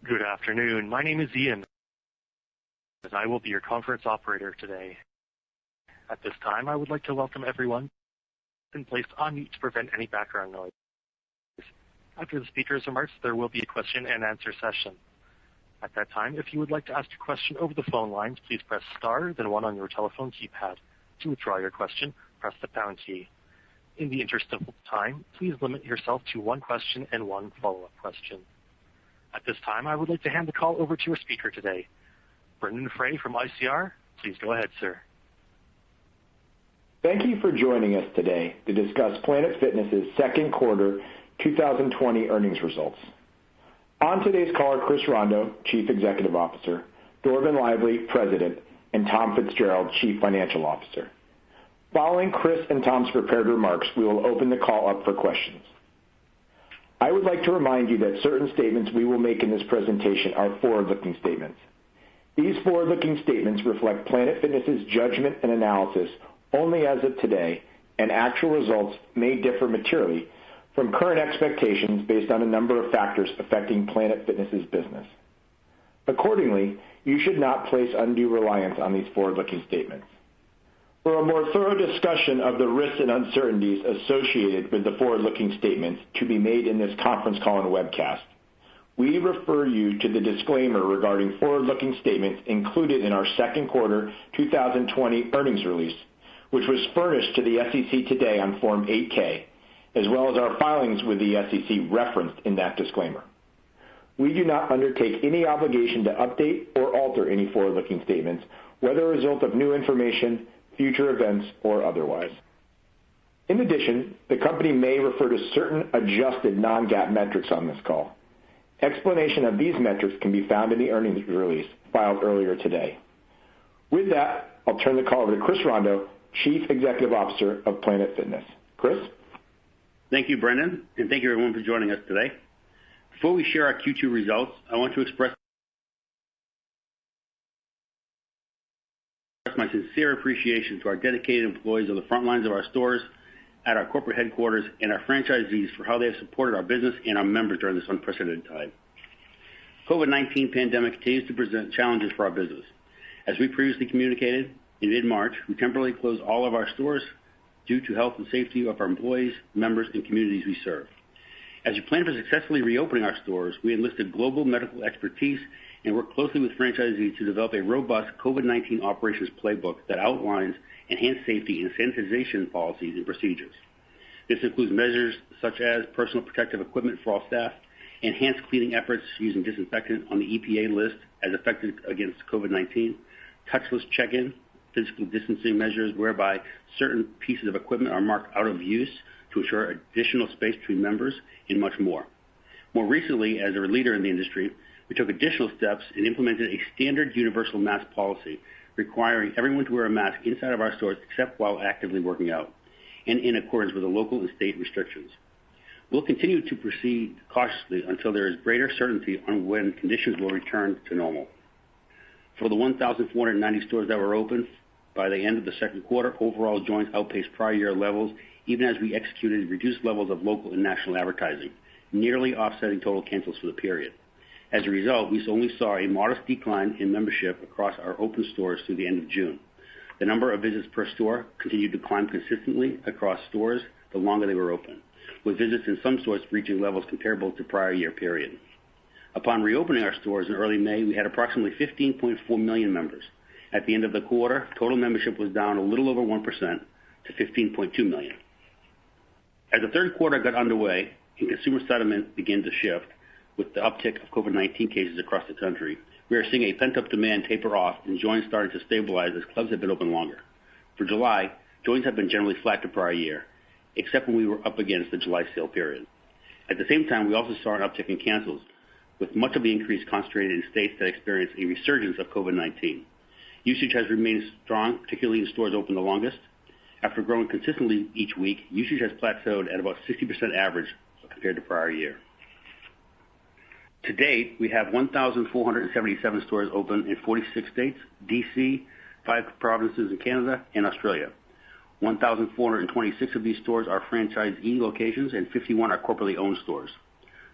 Good afternoon. My name is Ian, and I will be your conference operator today. At this time, I would like to welcome everyone and placed on mute to prevent any background noise. After the speaker's remarks, there will be a question and answer session. At that time, if you would like to ask a question over the phone lines, please press star, then 1 on your telephone keypad. To withdraw your question, press the pound key. In the interest of time, please limit yourself to 1 question and 1 follow-up question. At this time, I would like to hand the call over to our speaker today, Brendan Frey from ICR. Please go ahead, sir. Thank you for joining us today to discuss Planet Fitness's second quarter 2020 earnings results. On today's call are Chris Rondo, Chief Executive Officer, Dorvin Lively, President, and Tom Fitzgerald, Chief Financial Officer. Following Chris and Tom's prepared remarks, we will open the call up for questions. I would like to remind you that certain statements we will make in this presentation are forward-looking statements. These forward-looking statements reflect Planet Fitness's judgment and analysis only as of today, and actual results may differ materially from current expectations based on a number of factors affecting Planet Fitness's business. Accordingly, you should not place undue reliance on these forward-looking statements. For a more thorough discussion of the risks and uncertainties associated with the forward-looking statements to be made in this conference call and webcast, we refer you to the disclaimer regarding forward-looking statements included in our second quarter 2020 earnings release, which was furnished to the SEC today on Form 8-K, as well as our filings with the SEC referenced in that disclaimer. We do not undertake any obligation to update or alter any forward-looking statements, whether a result of new information, future events, or otherwise. In addition, the company may refer to certain adjusted non-GAAP metrics on this call. Explanation of these metrics can be found in the earnings release filed earlier today. With that, I'll turn the call over to Chris Rondo, Chief Executive Officer of Planet Fitness. Chris? Thank you, Brendan, and thank you everyone for joining us today. Before we share our Q2 results, I want to express my sincere appreciation to our dedicated employees on the front lines of our stores, at our corporate headquarters, and our franchisees for how they have supported our business and our members during this unprecedented time. COVID-19 pandemic continues to present challenges for our business. As we previously communicated, in mid-March, we temporarily closed all of our stores due to health and safety of our employees, members, and communities we serve. As we plan for successfully reopening our stores, we enlisted global medical expertise and worked closely with franchisees to develop a robust COVID-19 operations playbook that outlines enhanced safety and sanitization policies and procedures. This includes measures such as personal protective equipment for all staff, enhanced cleaning efforts using disinfectant on the EPA list as effective against COVID-19, touchless check-in, physical distancing measures whereby certain pieces of equipment are marked out of use to ensure additional space between members, and much more. More recently, as a leader in the industry, we took additional steps and implemented a standard universal mask policy requiring everyone to wear a mask inside of our stores except while actively working out, and in accordance with the local and state restrictions. We'll continue to proceed cautiously until there is greater certainty on when conditions will return to normal. For the 1,490 stores that were open by the end of the second quarter, overall joins outpaced prior year levels even as we executed reduced levels of local and national advertising, nearly offsetting total cancels for the period. As a result, we only saw a modest decline in membership across our open stores through the end of June. The number of visits per store continued to climb consistently across stores the longer they were open, with visits in some stores reaching levels comparable to prior year period. Upon reopening our stores in early May, we had approximately 15.4 million members. At the end of the quarter, total membership was down a little over 1% to 15.2 million. As the third quarter got underway and consumer sentiment began to shift with the uptick of COVID-19 cases across the country, we are seeing a pent-up demand taper off and joins starting to stabilize as clubs have been open longer. For July, joins have been generally flat to prior year, except when we were up against the July sale period. At the same time, we also saw an uptick in cancels, with much of the increase concentrated in states that experienced a resurgence of COVID-19. Usage has remained strong, particularly in stores open the longest. After growing consistently each week, usage has plateaued at about 60% average compared to prior year. To date, we have 1,477 stores open in 46 states, D.C., 5 provinces in Canada, and Australia. 1,426 of these stores are franchisee locations and 51 are corporately owned stores.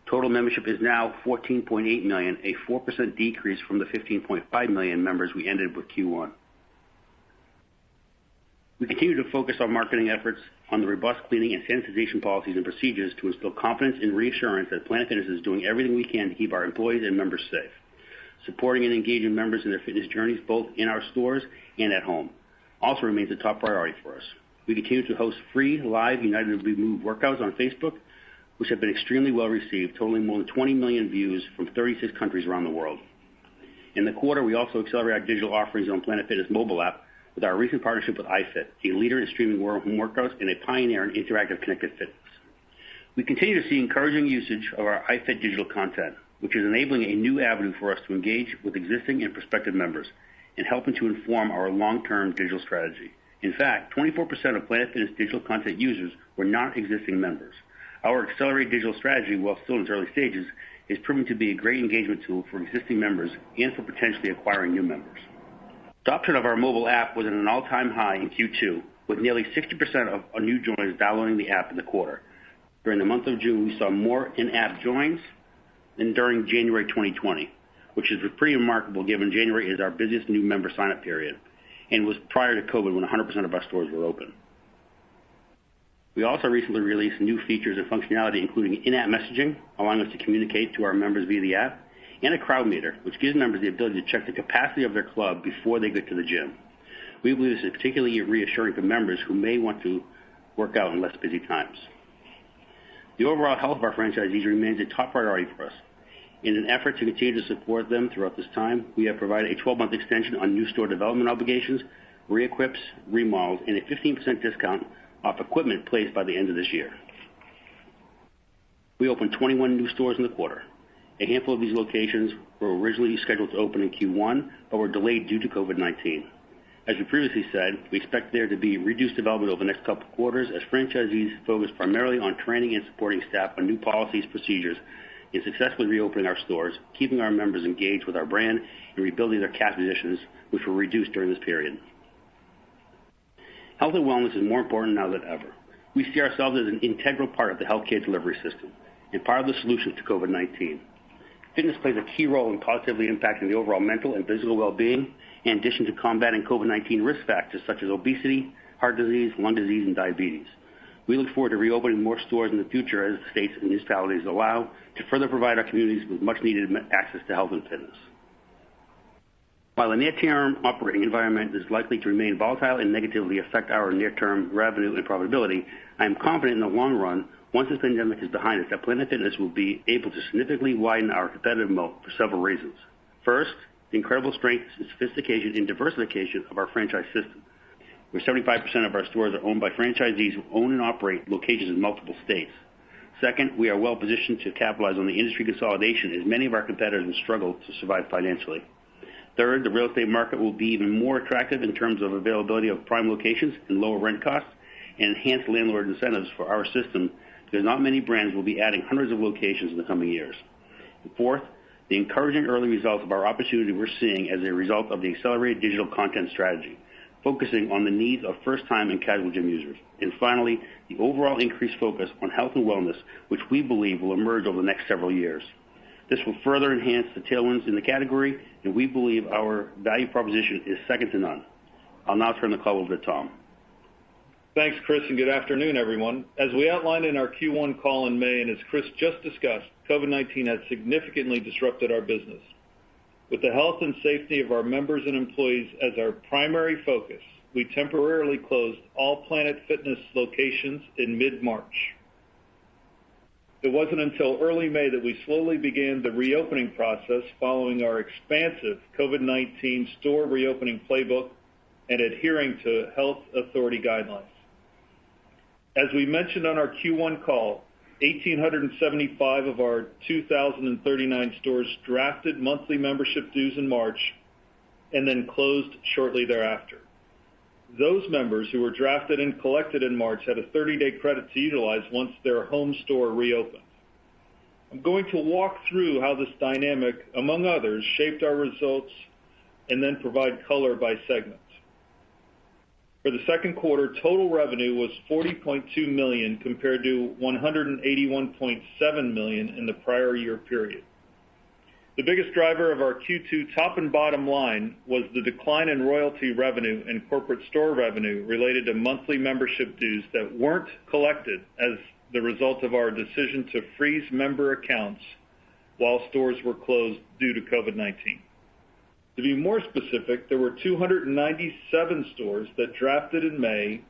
Total membership is now 14.8 million, a 4% decrease from the 15.5 million members we ended with Q1. We continue to focus our marketing efforts on the robust cleaning and sanitization policies and procedures to instill confidence and reassurance that Planet Fitness is doing everything we can to keep our employees and members safe. Supporting and engaging members in their fitness journeys both in our stores and at home also remains a top priority for us. We continue to host free live United We Move workouts on Facebook, which have been extremely well received, totaling more than 20 million views from 36 countries around the world. In the quarter, we also accelerated our digital offerings on Planet Fitness mobile app with our recent partnership with iFit, a leader in streaming home workouts and a pioneer in interactive connected fitness. We continue to see encouraging usage of our iFit digital content, which is enabling a new avenue for us to engage with existing and prospective members and helping to inform our long-term digital strategy. In fact, 24% of Planet Fitness digital content users were not existing members. Our accelerated digital strategy, while still in its early stages, is proving to be a great engagement tool for existing members and for potentially acquiring new members. Adoption of our mobile app was at an all-time high in Q2, with nearly 60% of our new joiners downloading the app in the quarter. During the month of June, we saw more in-app joins than during January 2020, which is pretty remarkable given January is our busiest new member sign-up period and was prior to COVID when 100% of our stores were open. We also recently released new features and functionality, including in-app messaging, allowing us to communicate to our members via the app, and a crowd meter, which gives members the ability to check the capacity of their club before they get to the gym. We believe this is particularly reassuring to members who may want to work out in less busy times. The overall health of our franchisees remains a top priority for us. In an effort to continue to support them throughout this time, we have provided a 12-month extension on new store development obligations, re-equips, remodels, and a 15% discount off equipment placed by the end of this year. We opened 21 new stores in the quarter. A handful of these locations were originally scheduled to open in Q1, but were delayed due to COVID-19. As we previously said, we expect there to be reduced development over the next couple of quarters as franchisees focus primarily on training and supporting staff on new policies, procedures, and successfully reopening our stores, keeping our members engaged with our brand, and rebuilding their cash positions, which were reduced during this period. Health and wellness is more important now than ever. We see ourselves as an integral part of the healthcare delivery system and part of the solution to COVID-19. Fitness plays a key role in positively impacting the overall mental and physical well-being, in addition to combating COVID-19 risk factors such as obesity, heart disease, lung disease, and diabetes. We look forward to reopening more stores in the future as the states and municipalities allow to further provide our communities with much-needed access to health and fitness. While the near-term operating environment is likely to remain volatile and negatively affect our near-term revenue and profitability, I am confident in the long run, once this pandemic is behind us, that Planet Fitness will be able to significantly widen our competitive moat for several reasons. First, the incredible strength, sophistication, and diversification of our franchise system, where 75% of our stores are owned by franchisees who own and operate locations in multiple states. Second, we are well positioned to capitalize on the industry consolidation as many of our competitors will struggle to survive financially. Third, the real estate market will be even more attractive in terms of availability of prime locations and lower rent costs and enhanced landlord incentives for our system, because not many brands will be adding hundreds of locations in the coming years. And fourth, the encouraging early results of our opportunity we're seeing as a result of the accelerated digital content strategy, focusing on the needs of first-time and casual gym users. And finally, the overall increased focus on health and wellness, which we believe will emerge over the next several years. This will further enhance the tailwinds in the category, and we believe our value proposition is second to none. I'll now turn the call over to Tom. Thanks, Chris, and good afternoon, everyone. As we outlined in our Q1 call in May, and as Chris just discussed, COVID-19 has significantly disrupted our business. With the health and safety of our members and employees as our primary focus, we temporarily closed all Planet Fitness locations in mid-March. It wasn't until early May that we slowly began the reopening process following our expansive COVID-19 store reopening playbook and adhering to health authority guidelines. As we mentioned on our Q1 call, 1,875 of our 2,039 stores drafted monthly membership dues in March and then closed shortly thereafter. Those members who were drafted and collected in March had a 30-day credit to utilize once their home store reopened. I'm going to walk through how this dynamic, among others, shaped our results and then provide color by segment. For the second quarter, total revenue was $40.2 million compared to $181.7 million in the prior year period. The biggest driver of our Q2 top and bottom line was the decline in royalty revenue and corporate store revenue related to monthly membership dues that weren't collected as the result of our decision to freeze member accounts while stores were closed due to COVID-19. To be more specific, there were 297 stores that drafted in May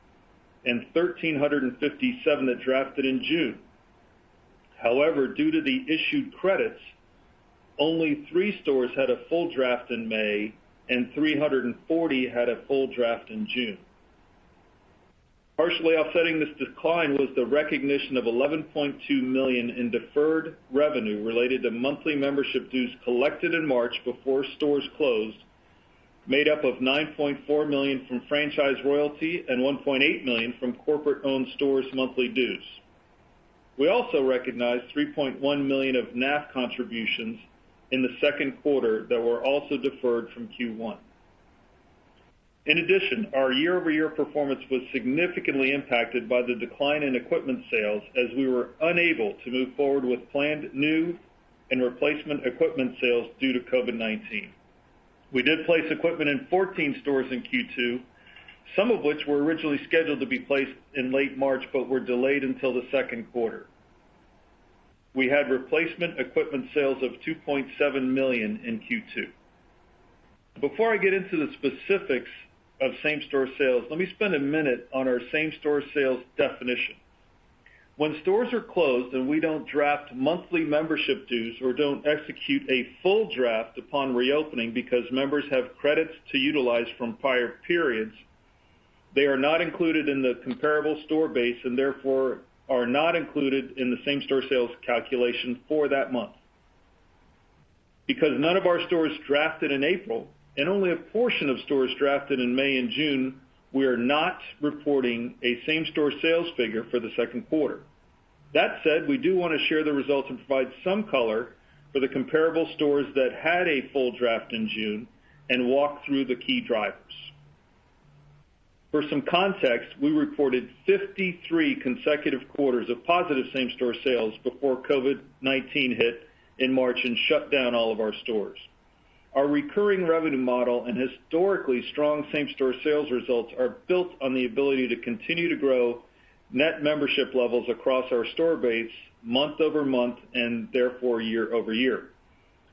and 1,357 that drafted in June. However, due to the issued credits, only 3 stores had a full draft in May and 340 had a full draft in June. Partially offsetting this decline was the recognition of $11.2 million in deferred revenue related to monthly membership dues collected in March before stores closed, made up of $9.4 million from franchise royalty and $1.8 million from corporate-owned stores' monthly dues. We also recognized $3.1 million of NAF contributions in the second quarter that were also deferred from Q1. In addition, our year-over-year performance was significantly impacted by the decline in equipment sales as we were unable to move forward with planned new and replacement equipment sales due to COVID-19. We did place equipment in 14 stores in Q2, some of which were originally scheduled to be placed in late March but were delayed until the second quarter. We had replacement equipment sales of $2.7 million in Q2. Before I get into the specifics of same-store sales, let me spend a minute on our same-store sales definition. When stores are closed and we don't draft monthly membership dues or don't execute a full draft upon reopening because members have credits to utilize from prior periods, they are not included in the comparable store base and therefore are not included in the same-store sales calculation for that month. Because none of our stores drafted in April, and only a portion of stores drafted in May and June, we are not reporting a same-store sales figure for the second quarter. That said, we do want to share the results and provide some color for the comparable stores that had a full draft in June and walk through the key drivers. For some context, we reported 53 consecutive quarters of positive same-store sales before COVID-19 hit in March and shut down all of our stores. Our recurring revenue model and historically strong same-store sales results are built on the ability to continue to grow net membership levels across our store base month over month and therefore year over year.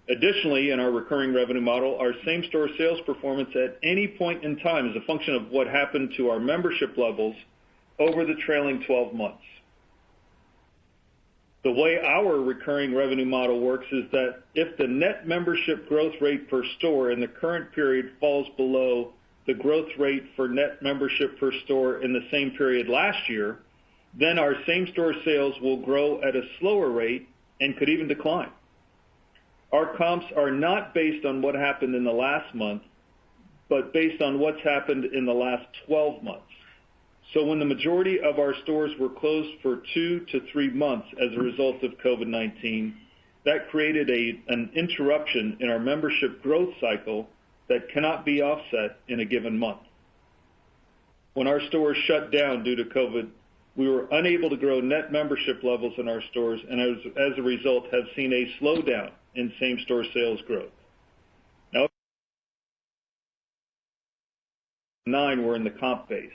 Additionally, in our recurring revenue model, our same-store sales performance at any point in time is a function of what happened to our membership levels over the trailing 12 months. The way our recurring revenue model works is that if the net membership growth rate per store in the current period falls below the growth rate for net membership per store in the same period last year, then our same-store sales will grow at a slower rate and could even decline. Our comps are not based on what happened in the last month, but based on what's happened in the last 12 months. So when the majority of our stores were closed for 2 to 3 months as a result of COVID-19, that created an interruption in our membership growth cycle that cannot be offset in a given month. When our stores shut down due to COVID, we were unable to grow net membership levels in our stores and as a result have seen a slowdown in same-store sales growth. Now, 9 were in the comp base.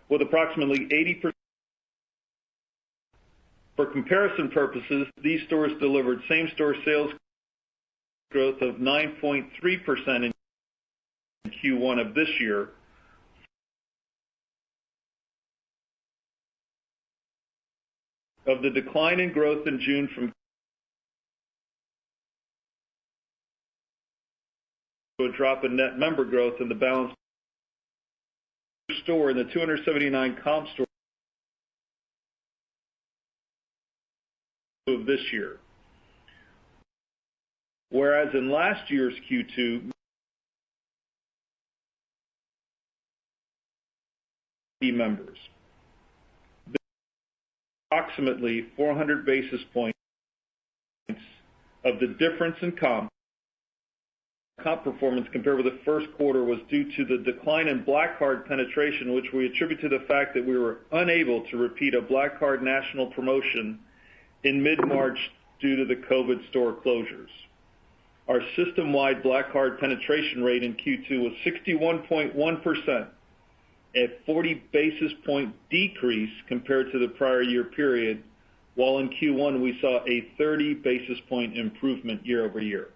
With approximately 80%. For comparison purposes, these stores delivered same-store sales growth of 9.3% in Q1 of this year, of the decline in growth in June from a drop in net member growth in the balance store in the 279 comp store of this year. Whereas in last year's Q2, members, approximately 400 basis points of the difference in comp comp performance compared with the first quarter was due to the decline in Black Card penetration, which we attribute to the fact that we were unable to repeat a Black Card national promotion in mid-March due to the COVID store closures. Our system-wide Black Card penetration rate in Q2 was 61.1%, a 40 basis point decrease compared to the prior year period, while in Q1 we saw a 30 basis point improvement year over year.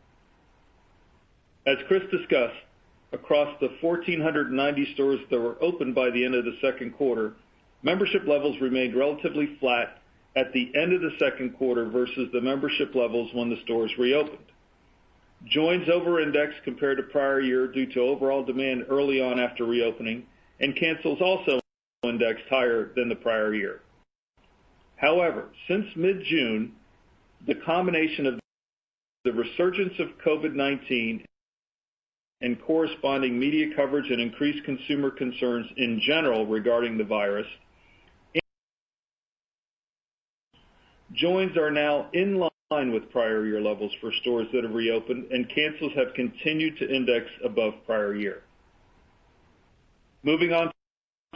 As Chris discussed, across the 1,490 stores that were open by the end of the second quarter, membership levels remained relatively flat at the end of the second quarter versus the membership levels when the stores reopened. Joins over-indexed compared to prior year due to overall demand early on after reopening, and cancels also indexed higher than the prior year. However, since mid-June, the combination of the resurgence of COVID-19 and corresponding media coverage and increased consumer concerns in general regarding the virus, joins are now in line with prior year levels for stores that have reopened, and cancels have continued to index above prior year. Moving on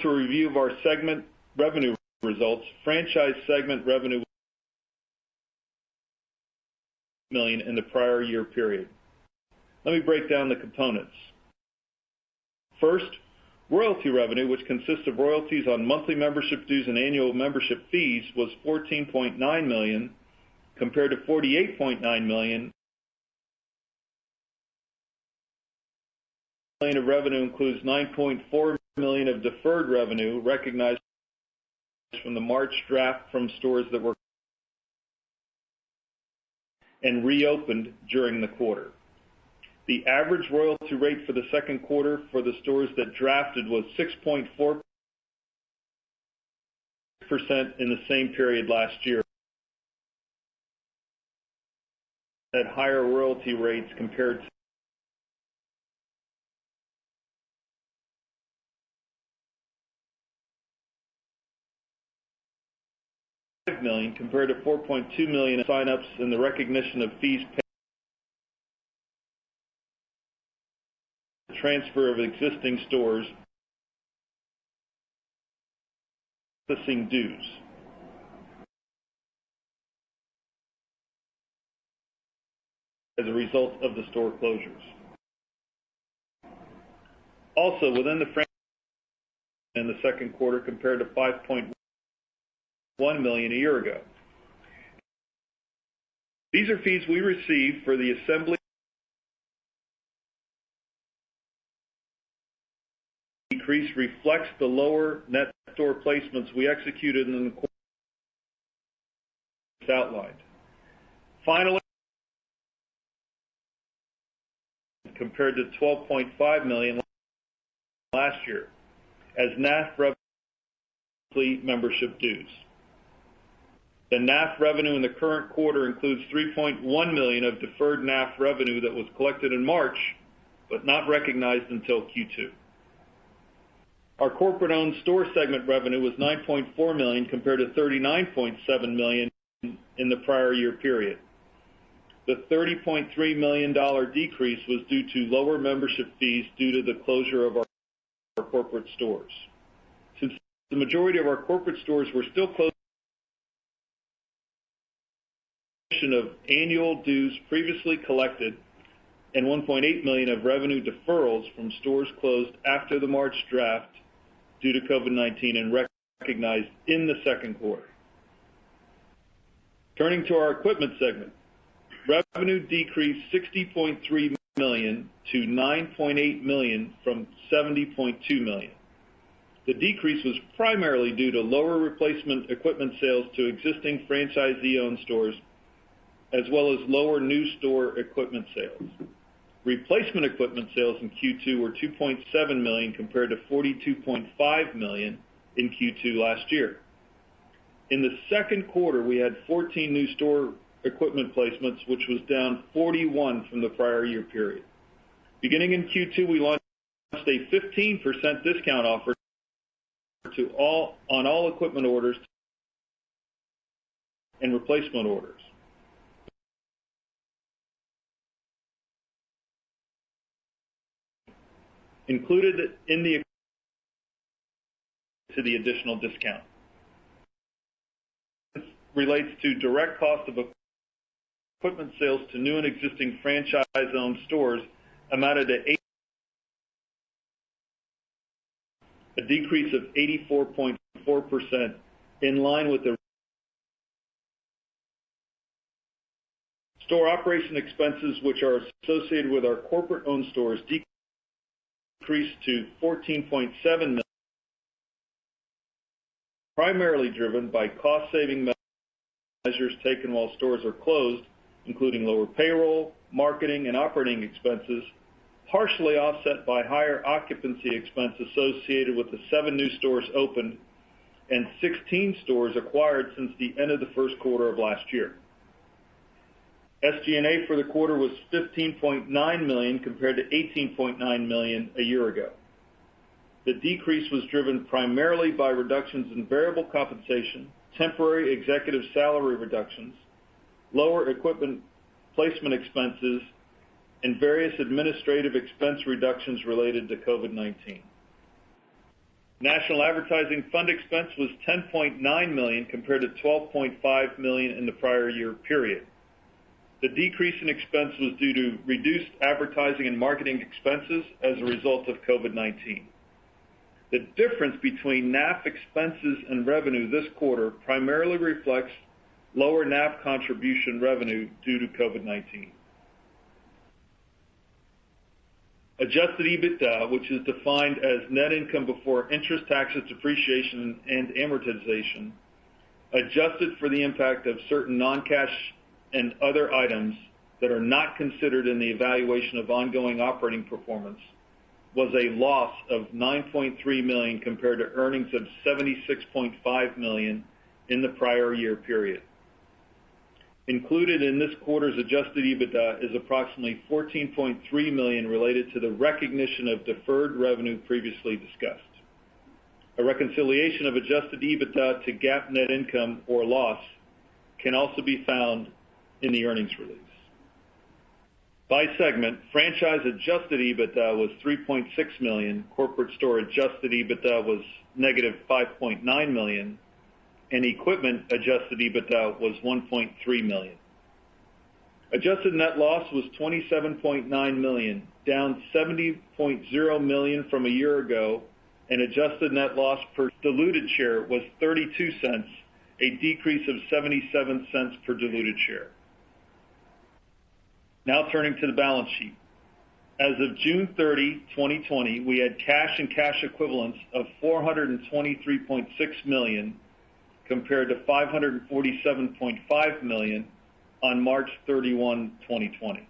to a review of our segment revenue results, franchise segment revenue was $1 million in the prior year period. Let me break down the components. First, royalty revenue, which consists of royalties on monthly membership dues and annual membership fees, was $14.9 million compared to $48.9 million. Of revenue includes $9.4 million of deferred revenue recognized from the March draft from stores that were and reopened during the quarter. The average royalty rate for the second quarter for the stores that drafted was 6.4% in the same period last year, at higher royalty rates compared to $5 million compared to $4.2 million in sign-ups and the recognition of fees paid. Transfer of existing stores processing dues. As a result of the store closures. Also, within the franchise in the second quarter compared to $5.1 million a year ago. These are fees we receive for the assembly decrease reflects the lower net store placements we executed in the quarter outlined. Finally, compared to $12.5 million last year as NAF revenue membership dues. The NAF revenue in the current quarter includes $3.1 million of deferred NAF revenue that was collected in March but not recognized until Q2. Our corporate-owned store segment revenue was $9.4 million compared to $39.7 million in the prior year period. The $30.3 million decrease was due to lower membership fees due to the closure of our corporate stores. Since the majority of our corporate stores were still closed, of annual dues previously collected and $1.8 million of revenue deferrals from stores closed after the March draft due to COVID-19 and recognized in the second quarter. Turning to our equipment segment, revenue decreased $60.3 million to $9.8 million from $70.2 million. The decrease was primarily due to lower replacement equipment sales to existing franchisee-owned stores, as well as lower new store equipment sales. Replacement equipment sales in Q2 were $2.7 million compared to $42.5 million in Q2 last year. In the second quarter, we had 14 new store equipment placements, which was down 41 from the prior year period. Beginning in Q2, we launched a 15% discount offer on all equipment orders and replacement orders. included in the additional discount. Relates to direct cost of equipment sales to new and existing franchise-owned stores amounted to a decrease of 84.4%, in line with the store operation expenses, which are associated with our corporate-owned stores, decreased to $14.7 million, primarily driven by cost-saving measures taken while stores are closed, including lower payroll, marketing, and operating expenses, partially offset by higher occupancy expense associated with the 7 new stores opened and 16 stores acquired since the end of the first quarter of last year. SG&A for the quarter was $15.9 million compared to $18.9 million a year ago. The decrease was driven primarily by reductions in variable compensation, temporary executive salary reductions, lower equipment placement expenses, and various administrative expense reductions related to COVID-19. National Advertising Fund expense was $10.9 million compared to $12.5 million in the prior year period. The decrease in expense was due to reduced advertising and marketing expenses as a result of COVID-19. The difference between NAF expenses and revenue this quarter primarily reflects lower NAF contribution revenue due to COVID-19. Adjusted Ebitda, which is defined as net income before interest, taxes, depreciation, and amortization, adjusted for the impact of certain non-cash and other items that are not considered in the evaluation of ongoing operating performance, was a loss of $9.3 million compared to earnings of $76.5 million in the prior year period. Included in this quarter's adjusted Ebitda is approximately $14.3 million related to the recognition of deferred revenue previously discussed. A reconciliation of adjusted Ebitda to GAAP net income or loss can also be found in the earnings release. By segment, franchise adjusted Ebitda was $3.6 million, corporate store adjusted Ebitda was negative $5.9 million, and equipment adjusted Ebitda was $1.3 million. Adjusted net loss was $27.9 million, down $70.0 million from a year ago, and adjusted net loss per diluted share was 32 cents, a decrease of 77 cents per diluted share. Now turning to the balance sheet. As of June 30, 2020, we had cash and cash equivalents of $423.6 million compared to $547.5 million on March 31, 2020.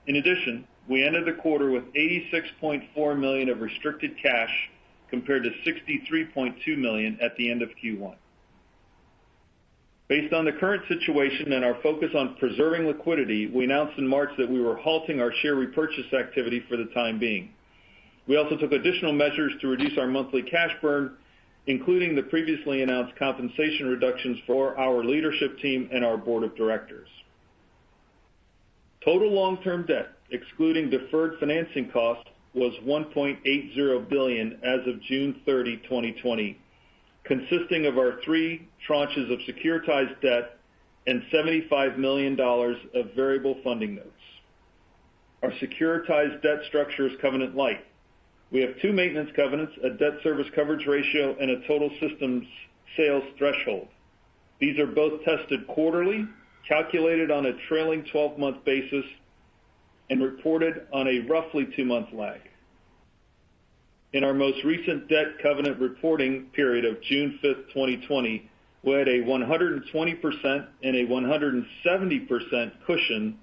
In addition, we ended the quarter with $86.4 million of restricted cash compared to $63.2 million at the end of Q1. Based on the current situation and our focus on preserving liquidity, we announced in March that we were halting our share repurchase activity for the time being. We also took additional measures to reduce our monthly cash burn, including the previously announced compensation reductions for our leadership team and our board of directors. Total long-term debt, excluding deferred financing costs, was $1.80 billion as of June 30, 2020, consisting of our 3 tranches of securitized debt and $75 million of variable funding notes. Our securitized debt structure is covenant light. We have 2 maintenance covenants, a debt service coverage ratio, and a total systems sales threshold. These are both tested quarterly, calculated on a trailing 12-month basis, and reported on a roughly 2-month lag. In our most recent debt covenant reporting period of June 5th, 2020, we had a 120% and a 170% cushion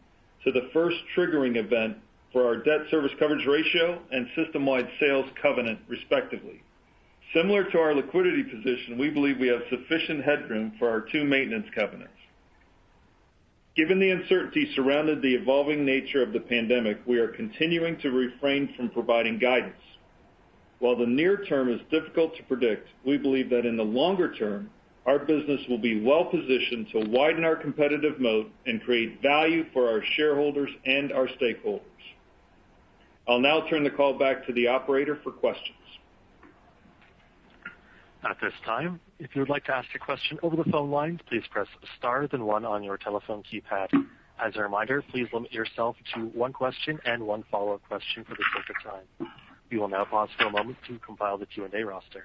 to the first triggering event for our debt service coverage ratio and system-wide sales covenant, respectively. Similar to our liquidity position, we believe we have sufficient headroom for our 2 maintenance covenants. Given the uncertainty surrounding the evolving nature of the pandemic, we are continuing to refrain from providing guidance. While the near term is difficult to predict, we believe that in the longer term, our business will be well positioned to widen our competitive moat and create value for our shareholders and our stakeholders. I'll now turn the call back to the operator for questions. At this time, if you would like to ask a question over the phone lines, please press star then 1 on your telephone keypad. As a reminder, please limit yourself to 1 question and 1 follow-up question for the sake of time. We will now pause for a moment to compile the Q&A roster.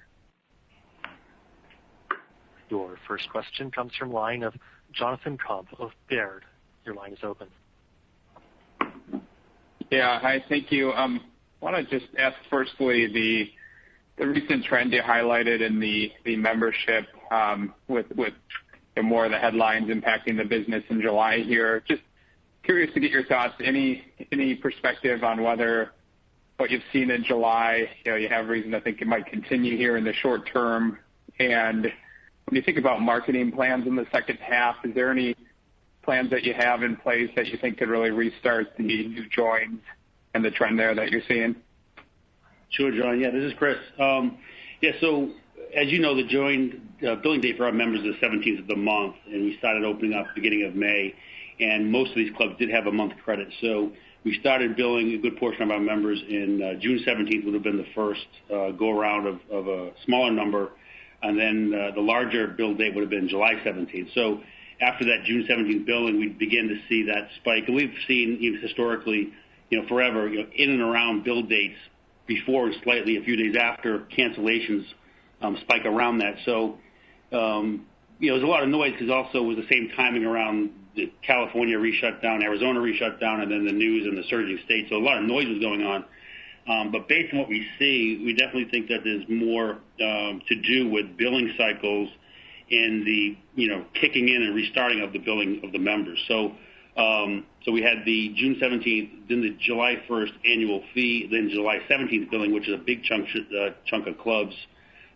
Your first question comes from line of Jonathan Komp of Baird. Your line is open. Yeah, hi, thank you. I want to just ask firstly the recent trend you highlighted in the membership with more of the headlines impacting the business in July here. Just curious to get your thoughts. Any perspective on whether what you've seen in July, you have reason to think it might continue here in the short term? And when you think about marketing plans in the second half, is there any plans that you have in place that you think could really restart the new joins and the trend there that you're seeing? Sure, John. Yeah, this is Chris. So as you know, the billing date for our members is the 17th of the month, and we started opening up beginning of May, and most of these clubs did have a month credit. So we started billing a good portion of our members in June 17th would have been the first go-around of a smaller number, and then the larger bill date would have been July 17th. So after that June 17th billing, we begin to see that spike. And we've seen even historically, forever, in and around bill dates before and slightly a few days after cancellations spike around that. So, there's a lot of noise because also it was the same timing around the California re-shut down, Arizona re-shut down, and then the news and the surging states. So a lot of noise was going on. But based on what we see, we definitely think that there's more to do with billing cycles and the, kicking in and restarting of the billing of the members. So we had the June 17th, then the July 1st annual fee, then July 17th billing, which is a big chunk of clubs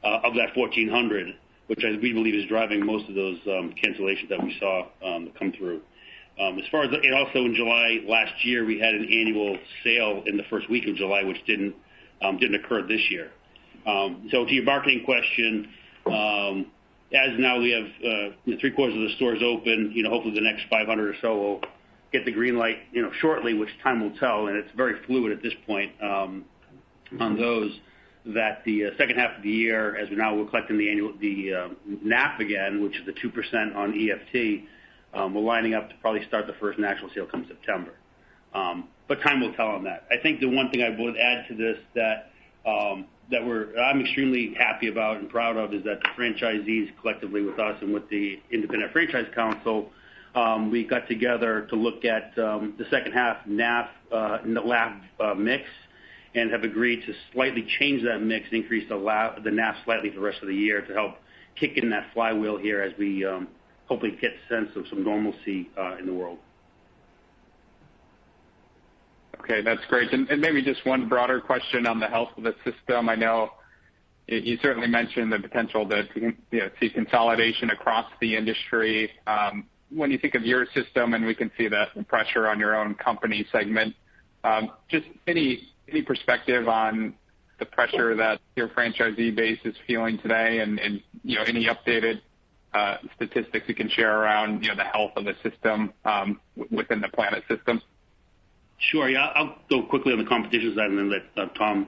of that 1,400, which we believe is driving most of those cancellations that we saw come through. As far as, and also in July last year, we had an annual sale in the first week of July, which didn't occur this year. So to your marketing question, as now we have 3/4 of the stores open, hopefully the next 500 or so will get the green light, shortly, which time will tell, and it's very fluid at this point on those. That the second half of the year, as we're collecting the NAF again, which is the 2% on EFT, we're lining up to probably start the first national sale come September. But time will tell on that. I think the one thing I would add to this that I'm extremely happy about and proud of is that the franchisees collectively with us and with the Independent Franchise Council, we got together to look at the second half NAF mix, and have agreed to slightly change that mix, increase the NAF slightly for the rest of the year to help kick in that flywheel here as we hopefully get a sense of some normalcy in the world. Okay, that's great. And maybe just one broader question on the health of the system. I know you certainly mentioned the potential to see consolidation across the industry. When you think of your system, and we can see that pressure on your own company segment, just any perspective on the pressure that your franchisee base is feeling today, and any updated statistics you can share around the health of the system within the Planet system? Sure. Yeah, I'll go quickly on the competition side and then let Tom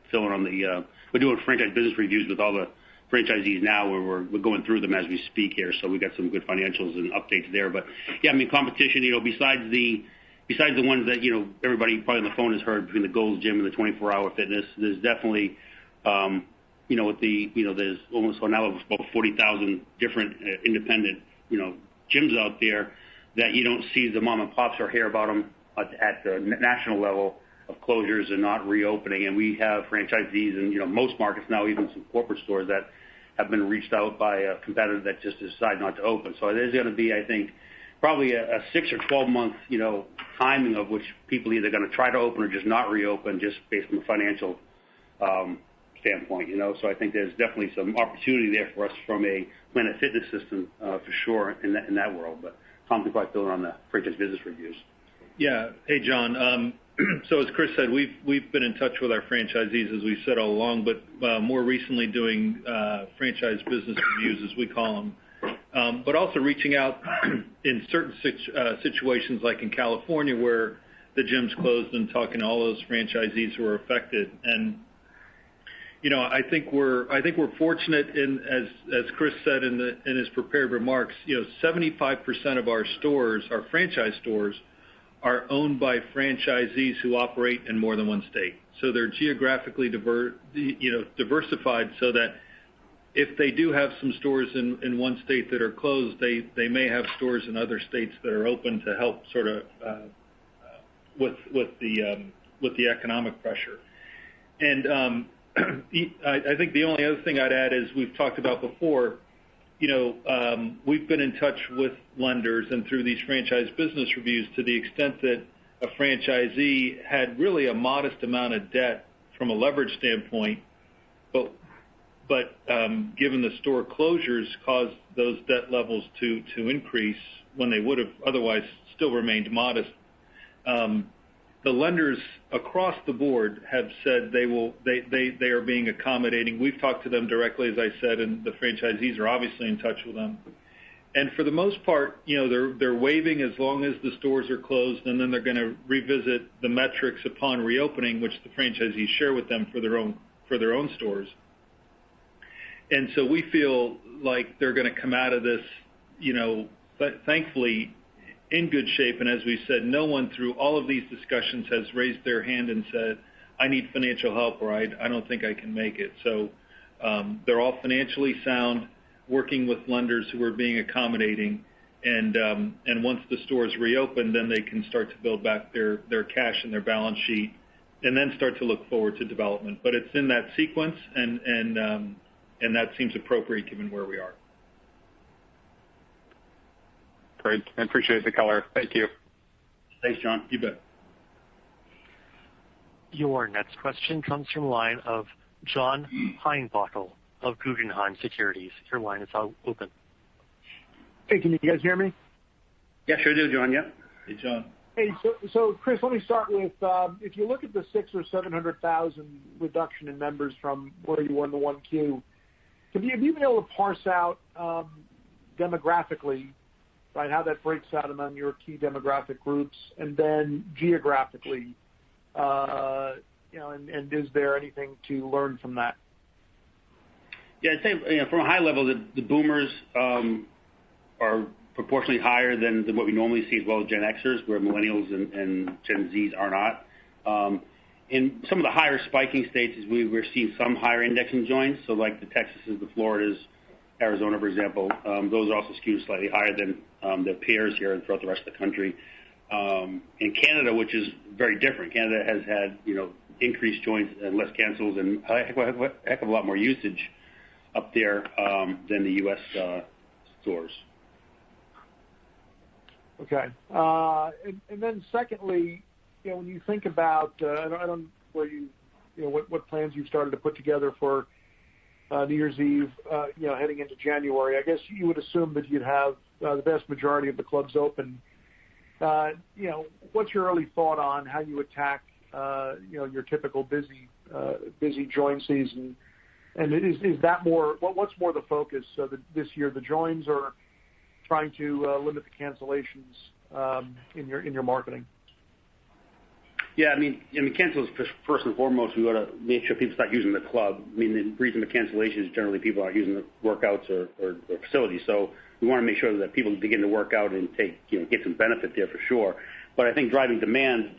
fill in on the. We're doing franchise business reviews with all the franchisees now, where we're going through them as we speak here. So we got some good financials and updates there. But yeah, competition. Besides the ones that everybody probably on the phone has heard between the Gold's Gym and the 24-Hour Fitness, there's definitely there's almost now about 40,000 different independent gyms out there that you don't see the mom and pops or hear about them at the national level of closures and not reopening. And we have franchisees in most markets now, even some corporate stores that have been reached out by a competitor that just decided not to open. So there's going to be, I think, probably a 6 or 12 month timing of which people either going to try to open or just not reopen, just based on the financial standpoint. So I think there's definitely some opportunity there for us from a Planet Fitness system for sure in that world. But Tom can probably fill in on the franchise business reviews. Yeah. Hey, John. So as Chris said, we've been in touch with our franchisees, as we said all along, but more recently doing franchise business reviews, as we call them, but also reaching out in certain situations, like in California, where the gyms closed and talking to all those franchisees who are affected. And I think we're fortunate in, as Chris said in his prepared remarks, 75% of our stores, our franchise stores, are owned by franchisees who operate in more than one state. So they're geographically diversified, so that if they do have some stores in one state that are closed, they may have stores in other states that are open to help sort of with the economic pressure. And I think the only other thing I'd add is we've talked about before. We've been in touch with lenders and through these franchise business reviews to the extent that a franchisee had really a modest amount of debt from a leverage standpoint, but given the store closures caused those debt levels to increase when they would have otherwise still remained modest. The lenders across the board have said they are being accommodating. We've talked to them directly, as I said, and the franchisees are obviously in touch with them. And for the most part, they're waiving as long as the stores are closed, and then they're going to revisit the metrics upon reopening, which the franchisees share with them for their own stores. And so we feel like they're going to come out of this, thankfully, in good shape. And as we said, no one through all of these discussions has raised their hand and said, I need financial help, or I don't think I can make it. So they're all financially sound, working with lenders who are being accommodating. And once the stores reopen, then they can start to build back their cash and their balance sheet, and then start to look forward to development. But it's in that sequence, and that seems appropriate given where we are. Great. I appreciate the color. Thank you. Thanks, John. You bet. Your next question comes from the line of John Heinbockel of Guggenheim Securities. Your line is open. Hey, can you guys hear me? Yeah, sure do, John. Yeah. Hey, John. Hey, so Chris, let me start with if you look at the 600,000 or 700,000 reduction in members from where you were in the 1Q, have you been able to parse out demographically, right, how that breaks out among your key demographic groups, and then geographically, and is there anything to learn from that? Yeah, I'd say from a high level, the boomers are proportionally higher than what we normally see, as well as Gen Xers, where millennials and Gen Zs are not. In some of the higher spiking states, we're seeing some higher indexing joins, so like the Texases, the Floridas, Arizona, for example, those are also skewed slightly higher than their peers here and throughout the rest of the country. In Canada, which is very different, Canada has had increased joins and less cancels and a heck of a lot more usage up there than the U.S. stores. Okay, and then secondly, when you think about I don't know what plans you've started to put together for New Year's Eve, heading into January. I guess you would assume that you'd have the vast majority of the clubs open. What's your early thought on how you attack, your typical busy join season? And is that more? What's more the focus this year? The joins, or trying to limit the cancellations in your marketing? Yeah, I mean, cancels first and foremost. We got to make sure people start using the club. I mean, the reason for cancellation is generally people aren't using the workouts or facilities. So we want to make sure that people begin to work out and get some benefit there for sure. But I think driving demand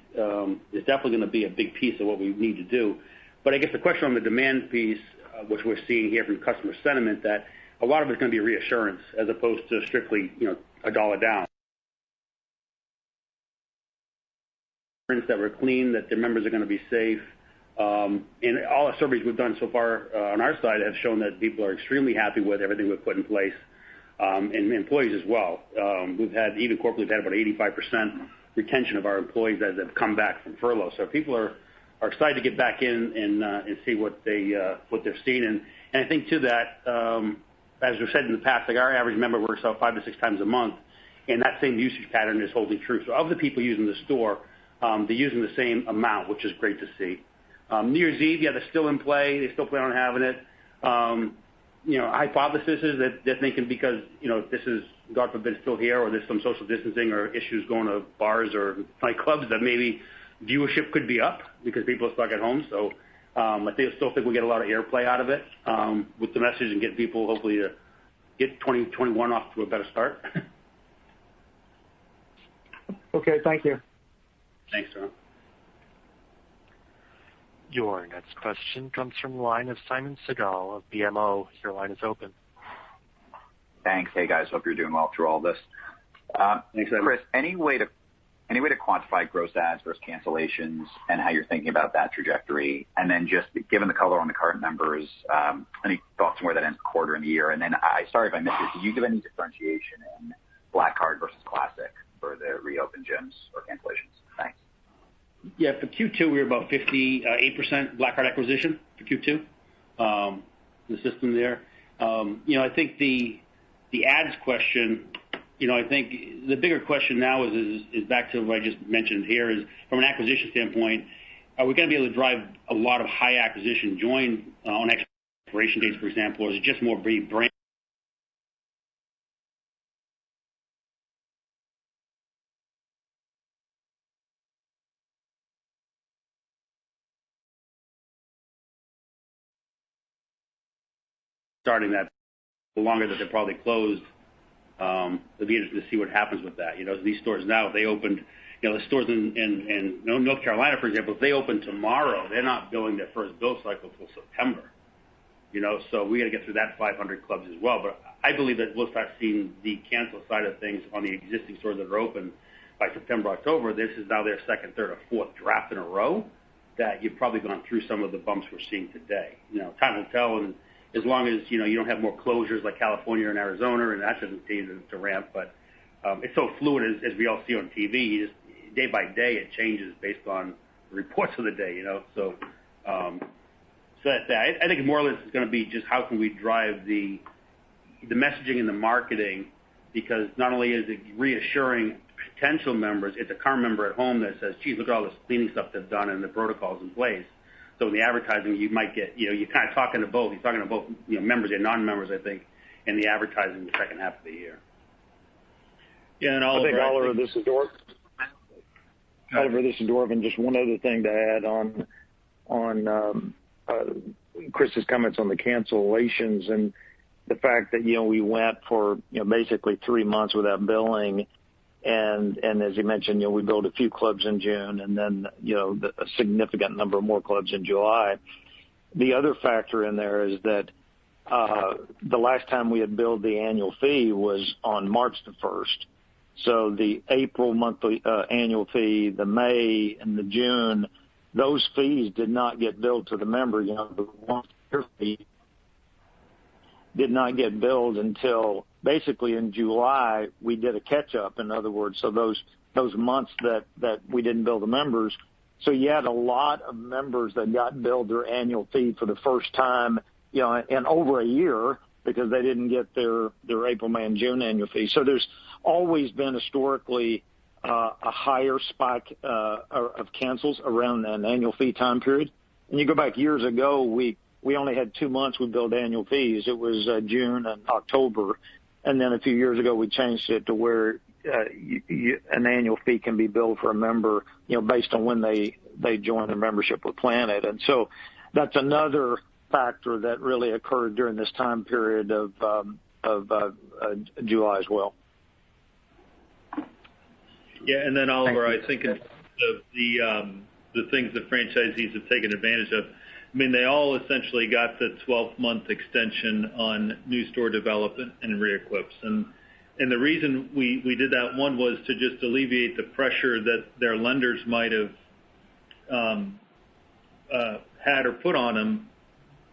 is definitely going to be a big piece of what we need to do. But I guess the question on the demand piece, which we're seeing here from customer sentiment, that a lot of it's going to be reassurance as opposed to strictly, a dollar down. That we're clean, that their members are going to be safe. And all the surveys we've done so far on our side have shown that people are extremely happy with everything we've put in place, and employees as well. We've had about 85% retention of our employees as they've come back from furlough. So people are excited to get back in and see what they've seen. And I think to that, as we've said in the past, like our average member works out 5 to 6 times a month, and that same usage pattern is holding true. So of the people using the store, they're using the same amount, which is great to see. New Year's Eve, yeah, they're still in play. They still plan on having it. hypothesis is that they're thinking because, this is, God forbid, still here, or there's some social distancing or issues going to bars or nightclubs, that maybe viewership could be up because people are stuck at home. So I still think we'll get a lot of airplay out of it with the message and get people hopefully to get 2021 off to a better start. Okay, thank you. Thanks, John. Your next question comes from the line of Simon Seagal of BMO. Your line is open. Thanks. Hey, guys. Hope you're doing well through all this. Thanks, Simon. Chris, any way to quantify gross ads versus cancellations and how you're thinking about that trajectory? And then just given the color on the current numbers, any thoughts on where that ends the quarter and the year? And then sorry if I missed it, did you give any differentiation in Black Card versus Classic for the reopened gyms or cancellations? Thanks. Yeah, for Q2, we were about 58% Black Card acquisition for Q2, the system there. I think the ads question, I think the bigger question now is back to what I just mentioned here, is from an acquisition standpoint, are we going to be able to drive a lot of high acquisition join on expiration dates, for example, or is it just more brand? Starting that, the longer that they're probably closed, it'll be interesting to see what happens with that. These stores now, if they opened, the stores in North Carolina, for example, if they open tomorrow, they're not billing their first bill cycle till September. So we got to get through that 500 clubs as well. But I believe that we'll start seeing the cancel side of things on the existing stores that are open by September, October. This is now their second, third, or fourth draft in a row that you've probably gone through some of the bumps we're seeing today. Time will tell, and as long as, you don't have more closures like California and Arizona, and that doesn't continue to ramp. But it's so fluid, as we all see on TV. Day by day, it changes based on the reports of the day, So that's that. I think more or less it's going to be just how can we drive the messaging and the marketing, because not only is it reassuring potential members, it's a current member at home that says, geez, look at all this cleaning stuff they've done and the protocols in place. So in the advertising, you might get, you're kind of talking to both. You're talking to both, members and non-members, I think, in the advertising in the second half of the year. Yeah, and Oliver, Oliver, this is Dorvin. Just one other thing to add on Chris's comments on the cancellations and the fact that, we went for, basically 3 months without billing. And as you mentioned, we built a few clubs in June and then, a significant number of more clubs in July. The other factor in there is that the last time we had billed the annual fee was on March the 1st. So the April monthly annual fee, the May and the June, those fees did not get billed to the member. The 1 year fee did not get billed until basically in July. We did a catch up, in other words, so those months that we didn't bill the members. So you had a lot of members that got billed their annual fee for the first time, in over a year, because they didn't get their April, May, and June annual fee. So there's always been historically a higher spike of cancels around an annual fee time period. And you go back years ago, we only had 2 months we billed annual fees. It was June and October. And then a few years ago, we changed it to where an annual fee can be billed for a member, based on when they join their membership with Planet. And so that's another factor that really occurred during this time period of July as well. Yeah, and then Oliver, I think of the things that franchisees have taken advantage of. I mean, they all essentially got the 12-month extension on new store development and re-equips. And the reason we did that, one, was to just alleviate the pressure that their lenders might have had or put on them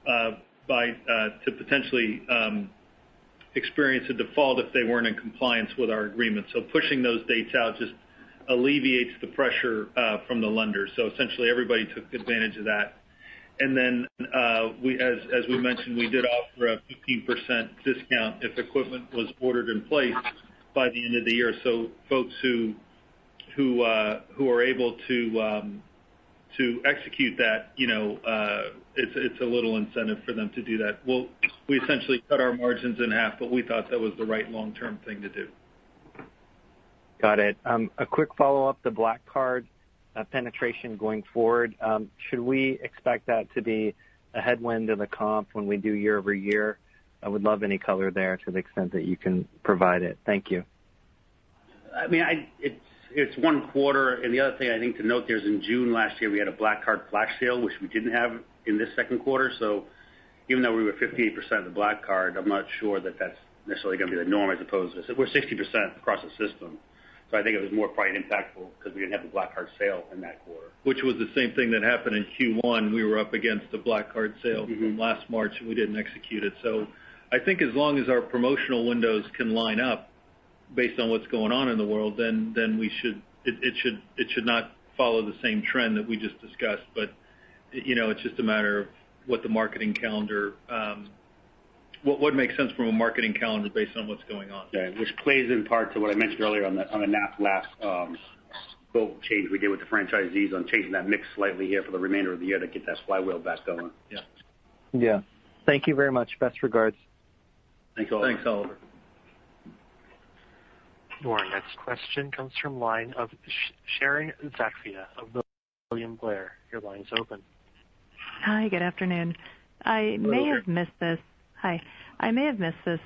to potentially experience a default if they weren't in compliance with our agreement. So pushing those dates out just alleviates the pressure from the lenders. So essentially everybody took advantage of that. And then as we mentioned, we did offer a 15% discount if equipment was ordered in place by the end of the year. So folks who are able to execute that, it's a little incentive for them to do that. We essentially cut our margins in half, but we thought that was the right long-term thing to do. Got it. A quick follow-up, the Black Card penetration going forward, should we expect that to be a headwind to the comp when we do year over year? I would love any color there to the extent that you can provide it. Thank you. I mean, it's one quarter, and the other thing I think to note there is in June last year we had a Black Card flash sale, which we didn't have in this second quarter. So even though we were 58% of the Black Card, I'm not sure that that's necessarily going to be the norm as opposed to we're 60% across the system. So I think it was more probably impactful because we didn't have the Black Card sale in that quarter. Which was the same thing that happened in Q1. We were up against the Black Card sale from last March, and we didn't execute it. So I think as long as our promotional windows can line up based on what's going on in the world, then it should not follow the same trend that we just discussed. But it's just a matter of what the marketing calendar. What makes sense from a marketing calendar based on what's going on. Yeah, which plays in part to what I mentioned earlier on the NAP last vote change we did with the franchisees on changing that mix slightly here for the remainder of the year to get that flywheel back going. Yeah. Thank you very much. Best regards. Thanks, Oliver. Thanks, Oliver. Your next question comes from line of Sharon Zackfia of William Blair. Your line is open. Hi, good afternoon. I may have missed this.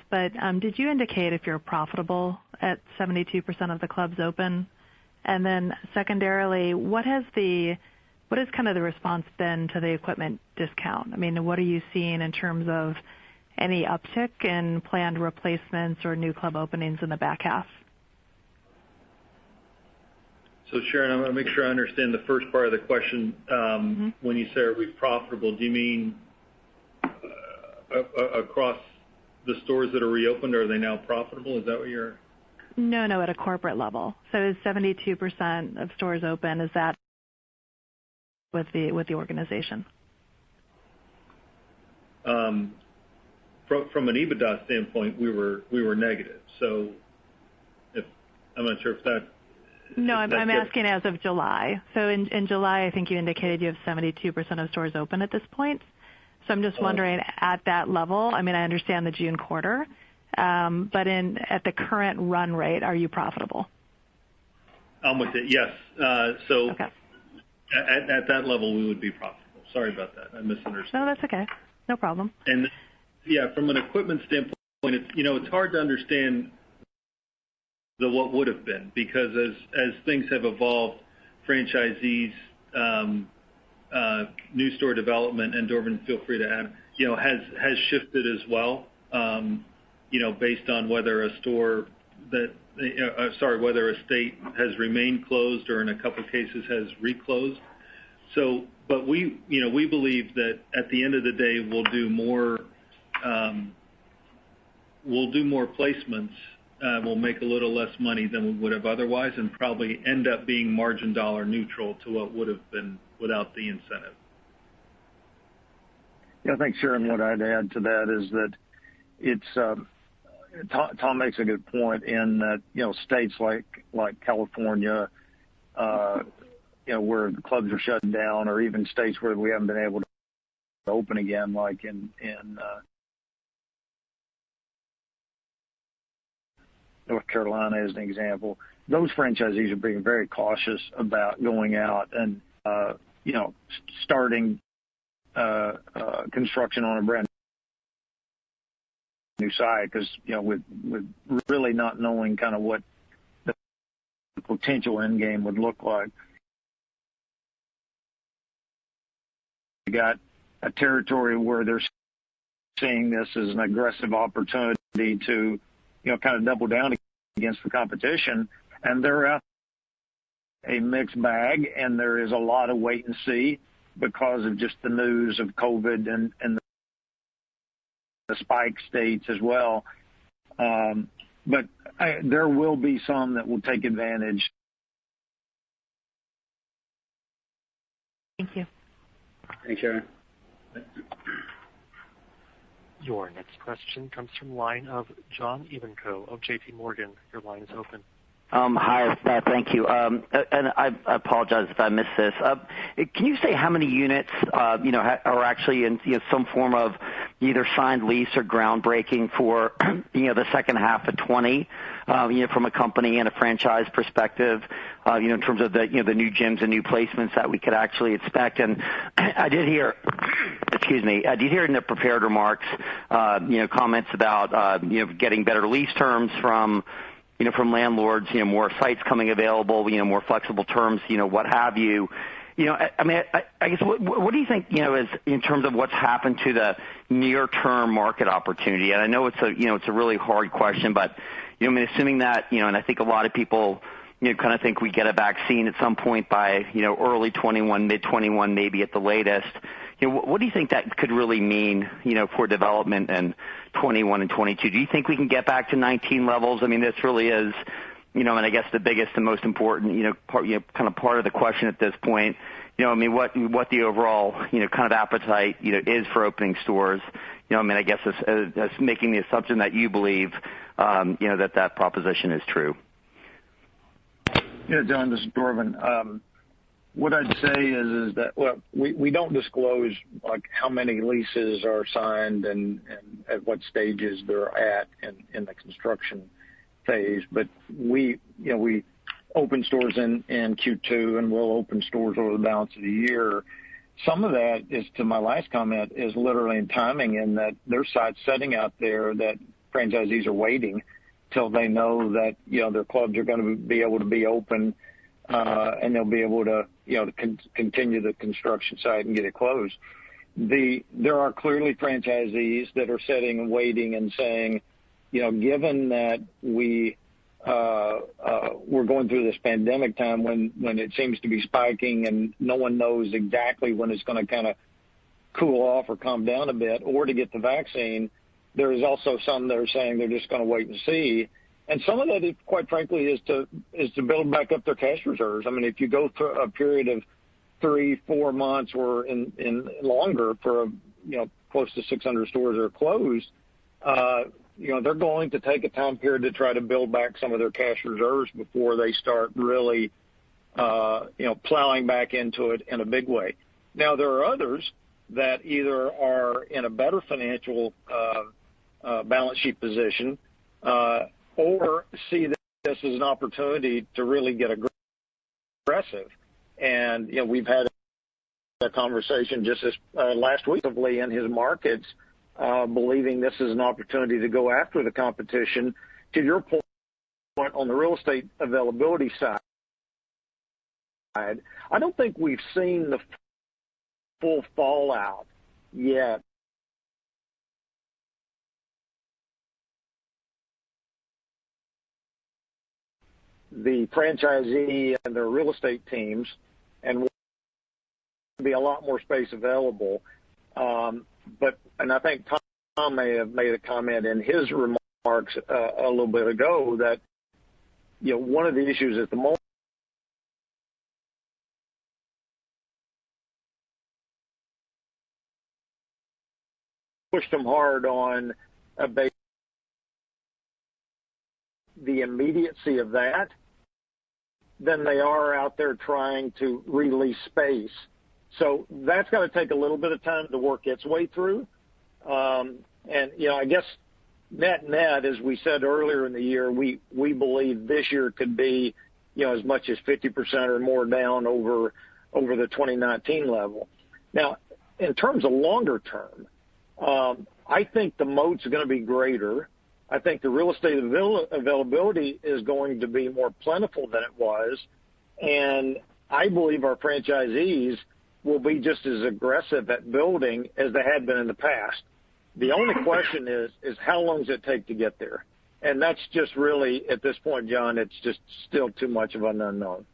But did you indicate if you're profitable at 72% of the clubs open? And then secondarily, what has kind of the response been to the equipment discount? I mean, what are you seeing in terms of any uptick in planned replacements or new club openings in the back half? So Sharon, I'm going to make sure I understand the first part of the question. When you say are we profitable, do you mean across the stores that are reopened, are they now profitable? Is that what you're? No, at a corporate level. So is 72% of stores open? Is that with the organization? From an Ebitda standpoint, we were negative. So I'm not sure if that. No, I'm asking as of July. So in July, I think you indicated you have 72% of stores open at this point. So I'm just wondering, at that level, I mean, I understand the June quarter, but at the current run rate, are you profitable? I'm with it, yes. Okay. At that level, we would be profitable. Sorry about that. I misunderstood. No, that's okay. No problem. And yeah, from an equipment standpoint, it's hard to understand what would have been because as things have evolved, franchisees, new store development, and Dorvin, feel free to add, has shifted as well, based on whether whether a state has remained closed or in a couple of cases has reclosed. So, but we believe that at the end of the day, we'll do more placements. We'll make a little less money than we would have otherwise, and probably end up being margin dollar neutral to what would have been without the incentive. Yeah, I think, Sharon, what I'd add to that is that it's Tom makes a good point in that states like California, where the clubs are shut down, or even states where we haven't been able to open again, like in North Carolina as an example. Those franchisees are being very cautious about going out and starting construction on a brand new site because with really not knowing kind of what the potential end game would look like. You got a territory where they're seeing this as an aggressive opportunity to kind of double down against the competition, and they're out a mixed bag, and there is a lot of wait and see because of just the news of COVID and the spike states as well. But there will be some that will take advantage. Thank you. Thanks, Sharon. Your next question comes from line of John Evenko of J.P. Morgan. Your line is open. Hi, thank you. And I apologize if I missed this. Can you say how many units, are actually in some form of either signed lease or groundbreaking for, the second half of 20, from a company and a franchise perspective, in terms of the new gyms and new placements that we could actually expect? And I did hear, in the prepared remarks, comments about, getting better lease terms from landlords, more sites coming available, more flexible terms, what have you. I guess what do you think, is in terms of what's happened to the near-term market opportunity? And I know it's a really hard question, but, assuming that, and I think a lot of people, kind of think we get a vaccine at some point by, early 21, mid 21, maybe at the latest. What do you think that could really mean, for development in 21 and 22? Do you think we can get back to 19 levels? I mean, this really is, and I guess the biggest and most important, part of the question at this point. What the overall, kind of appetite, is for opening stores. I guess as making the assumption that you believe, that proposition is true. Yeah, John, this is Dorvin. What I'd say is that, well, we don't disclose like how many leases are signed and at what stages they're at in the construction phase. But we open stores in Q2 and we'll open stores over the balance of the year. Some of that is, to my last comment, is literally in timing, in that there's sites setting out there that franchisees are waiting till they know that, their clubs are going to be able to be open, and they'll be able to, continue the construction site and get it closed. There are clearly franchisees that are sitting and waiting and saying, given that we're going through this pandemic time when it seems to be spiking and no one knows exactly when it's going to kind of cool off or calm down a bit, or to get the vaccine, there is also some that are saying they're just going to wait and see. And some of that, quite frankly, is to build back up their cash reserves. I mean, if you go through a period of 3-4 months or in longer for close to 600 stores are closed, they're going to take a time period to try to build back some of their cash reserves before they start really, plowing back into it in a big way. Now, there are others that either are in a better financial balance sheet position, or see this as an opportunity to really get aggressive. And, we've had a conversation just this last week in his markets, believing this is an opportunity to go after the competition. To your point, on the real estate availability side, I don't think we've seen the full fallout yet. The franchisee and their real estate teams, and will be a lot more space available. And I think Tom may have made a comment in his remarks a little bit ago that, one of the issues at the moment pushed them hard on the immediacy of that than they are out there trying to release space. So that's going to take a little bit of time to work its way through. And, I guess net, as we said earlier in the year, we believe this year could be, as much as 50% or more down over the 2019 level. Now, in terms of longer term, I think the moat's going to be greater. I think the real estate availability is going to be more plentiful than it was. And I believe our franchisees will be just as aggressive at building as they had been in the past. The only question is how long does it take to get there? And that's just really, at this point, John, it's just still too much of an unknown.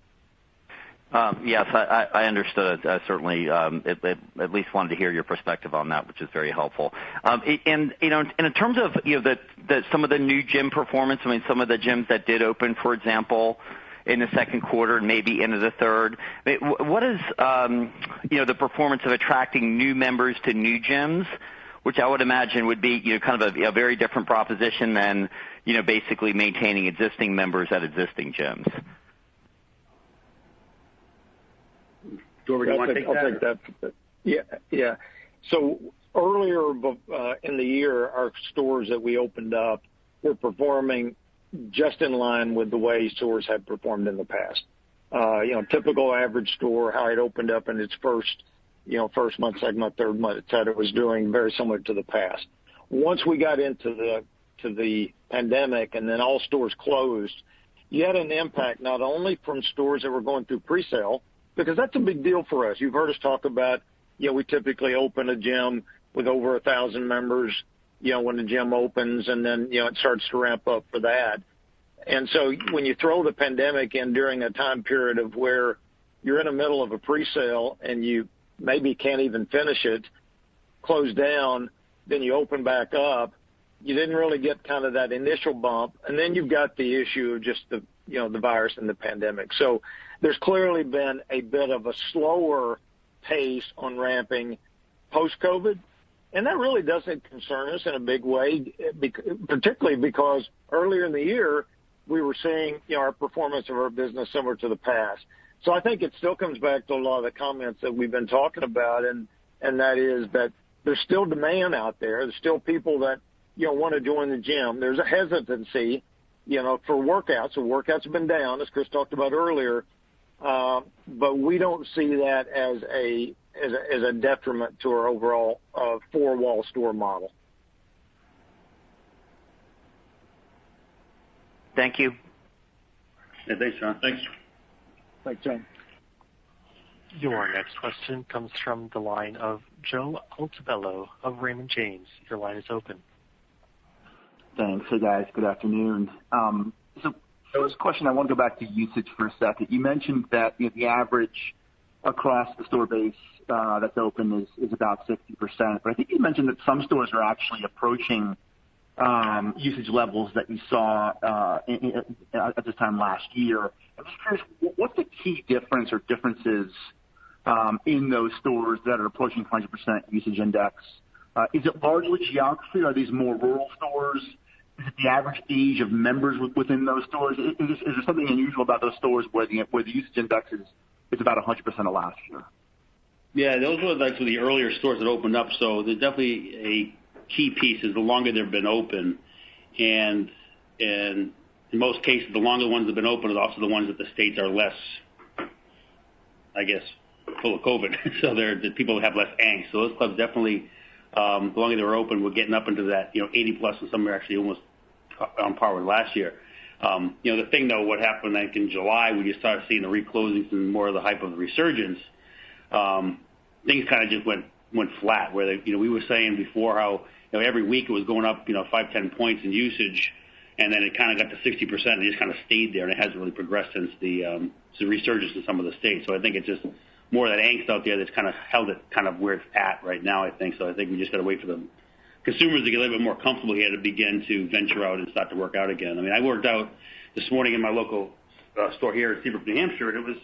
Yes, I understood. I certainly at least wanted to hear your perspective on that, which is very helpful. And in terms of some of the new gym performance, some of the gyms that did open, for example, in the second quarter and maybe into the third, what is the performance of attracting new members to new gyms? which I would imagine would be kind of a very different proposition than basically maintaining existing members at existing gyms. Dorvin, you want to take that? I'll take that. Yeah. So earlier in the year, our stores that we opened up were performing just in line with the way stores had performed in the past. Typical average store, how it opened up in its first month, second month, third month, et cetera, was doing very similar to the past. Once we got into the pandemic and then all stores closed, you had an impact not only from stores that were going through pre-sale, because that's a big deal for us. You've heard us talk about, we typically open a gym with over 1,000 members, when the gym opens, and then, it starts to ramp up for that. And so when you throw the pandemic in during a time period of where you're in the middle of a pre-sale and you maybe can't even finish it, close down, then you open back up, you didn't really get kind of that initial bump. And then you've got the issue of just the virus and the pandemic. So there's clearly been a bit of a slower pace on ramping post-COVID. And that really doesn't concern us in a big way, particularly because earlier in the year, we were seeing our performance of our business similar to the past. So I think it still comes back to a lot of the comments that we've been talking about, and that is that there's still demand out there. There's still people that want to join the gym. There's a hesitancy, for workouts. So workouts have been down, as Chris talked about earlier, but we don't see that as a detriment to our overall four-wall store model. Thank you. Yeah, thanks, John. Thanks, John. Your next question comes from the line of Joe Altobello of Raymond James. Your line is open. Thanks. Hey, guys. Good afternoon. So first question, I want to go back to usage for a second. You mentioned that the average across the store base that's open is about 60%, but I think you mentioned that some stores are actually approaching usage levels that you saw at this time last year. I'm just curious, what's the key difference or differences in those stores that are approaching 100% usage index? Is it largely geography? Are these more rural stores? Is it the average age of members within those stores? Is there something unusual about those stores where the usage index is about 100% of last year? Yeah, those were actually the earlier stores that opened up. So there's definitely a key piece is the longer they've been open, and in most cases, the longer ones have been open are also the ones that the states are less, I guess, full of COVID. So the people have less angst. So those clubs definitely, the longer they were open, we're getting up into that 80 plus, and some are actually almost on par with last year. The thing though, what happened like in July, when you started seeing the reclosings and more of the hype of the resurgence, things kind of just went flat. Where we were saying before how every week it was going up 5-10 points in usage, and then it kind of got to 60% and it just kind of stayed there, and it hasn't really progressed since the resurgence in some of the states. So I think it's just more of that angst out there that's kind of held it kind of where it's at right now, I think. So I think we just got to wait for the consumers to get a little bit more comfortable here to begin to venture out and start to work out again. I mean, I worked out this morning in my local store here in Seabrook, New Hampshire, and it was,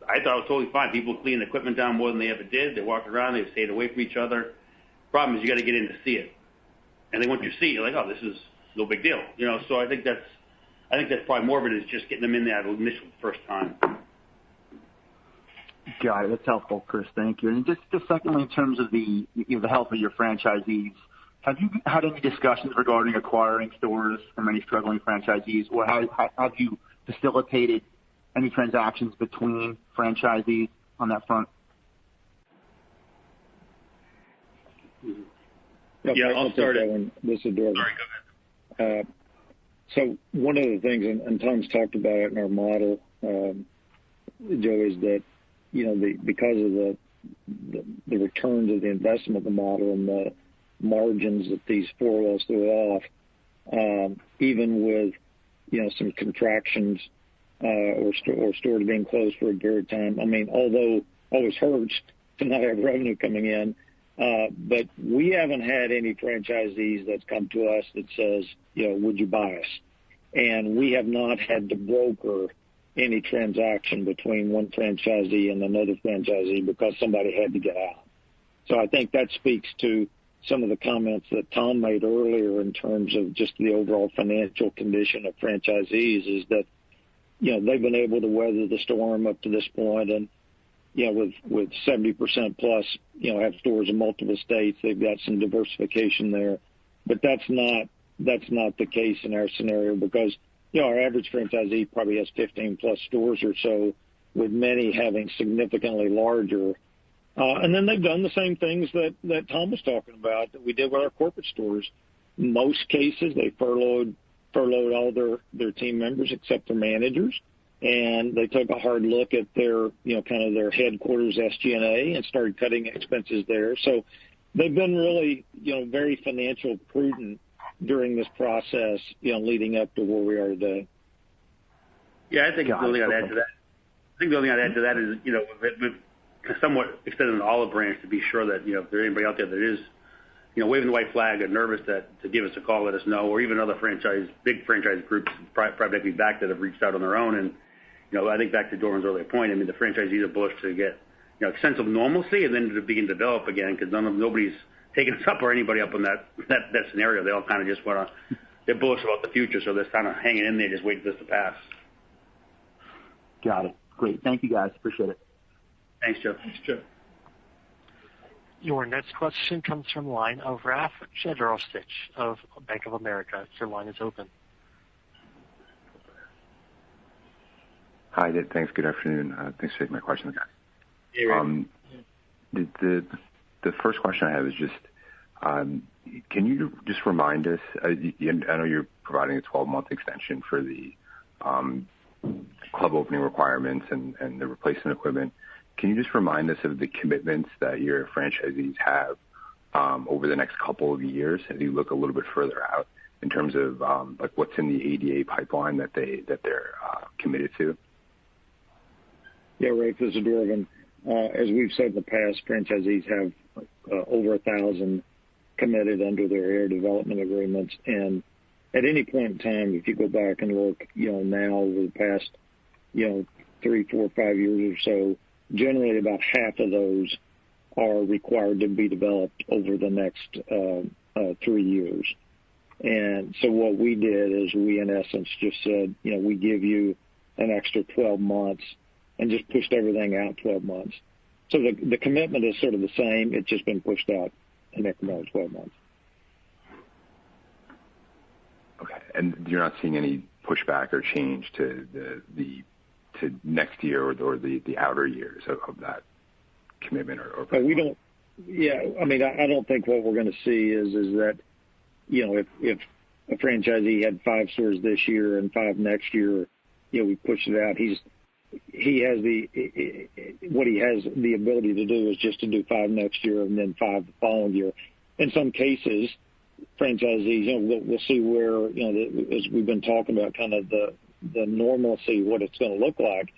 I thought it was totally fine. People cleaned the equipment down more than they ever did. They walked around, they stayed away from each other. Problem is you got to get in to see it. And then once you see it, you're like, oh, this is no big deal. So I think that's probably more of it is just getting them in there the initial first time. Got it. That's helpful, Chris. Thank you. And just secondly, in terms of the health of your franchisees, have you had any discussions regarding acquiring stores from any struggling franchisees, or have you facilitated any transactions between franchisees on that front? Yeah, I'll start that one. This is Dorvin. Sorry, go ahead. So one of the things, and Tom's talked about it in our model, Joe, is that because of the returns of the investment of the model and the margins that these four walls throw off, even with some contractions or stores being closed for a period of time. I mean, although always hurts to not have revenue coming in, but we haven't had any franchisees that's come to us that says, would you buy us? And we have not had to broker any transaction between one franchisee and another franchisee because somebody had to get out. So I think that speaks to some of the comments that Tom made earlier in terms of just the overall financial condition of franchisees is that, they've been able to weather the storm up to this point, and, with 70% plus, have stores in multiple states, they've got some diversification there. But that's not the case in our scenario because, our average franchisee probably has 15 plus stores or so, with many having significantly larger. And then they've done the same things that Tom was talking about that we did with our corporate stores. In most cases, they furloughed all their team members except their managers, and they took a hard look at their, kind of their headquarters SG&A and started cutting expenses there. So they've been really, very financial prudent during this process, leading up to where we are today. Yeah, I think the only thing I'd add to that is, we've somewhat extended an olive branch to be sure that, if there's anybody out there that is, waving the white flag and nervous to give us a call, let us know, or even other big franchise groups, private equity back that have reached out on their own. And, I think back to Dorman's earlier point, the franchisees are bullish to get, a sense of normalcy and then to begin to develop again because nobody's taking us up or anybody up on that scenario. They all kind of just they're bullish about the future, so they're kind of hanging in there, just waiting for this to pass. Got it. Great. Thank you, guys. Appreciate it. Thanks, Joe. Thanks, Joe. Your next question comes from the line of Raf Jadrosich of Bank of America. Your line is open. Hi, thanks. Good afternoon. Thanks for taking my question, guys. Hey, Raf. The first question I have is just, can you just remind us, I know you're providing a 12-month extension for the club opening requirements and the replacement equipment. Can you just remind us of the commitments that your franchisees have over the next couple of years as you look a little bit further out in terms of what's in the ADA pipeline that they're committed to? Yeah, Rafe, this is Dorvin. As we've said in the past, franchisees have over 1,000 committed under their area development agreements. And at any point in time, if you go back and look, now over the past, 3, 4, 5 years or so, generally about half of those are required to be developed over the next 3 years. And so what we did is we, in essence, just said, we give you an extra 12 months and just pushed everything out 12 months. So the commitment is sort of the same. It's just been pushed out an incremental 12 months. Okay. And you're not seeing any pushback or change to to next year or the outer years of that commitment or we don't. Yeah, I don't think what we're going to see is that, if a franchisee had 5 stores this year and 5 next year, we push it out. He has the ability to do is just to do 5 next year and then 5 the following year. In some cases, franchisees, we'll see where, as we've been talking about, kind of the normalcy, what it's going to look like.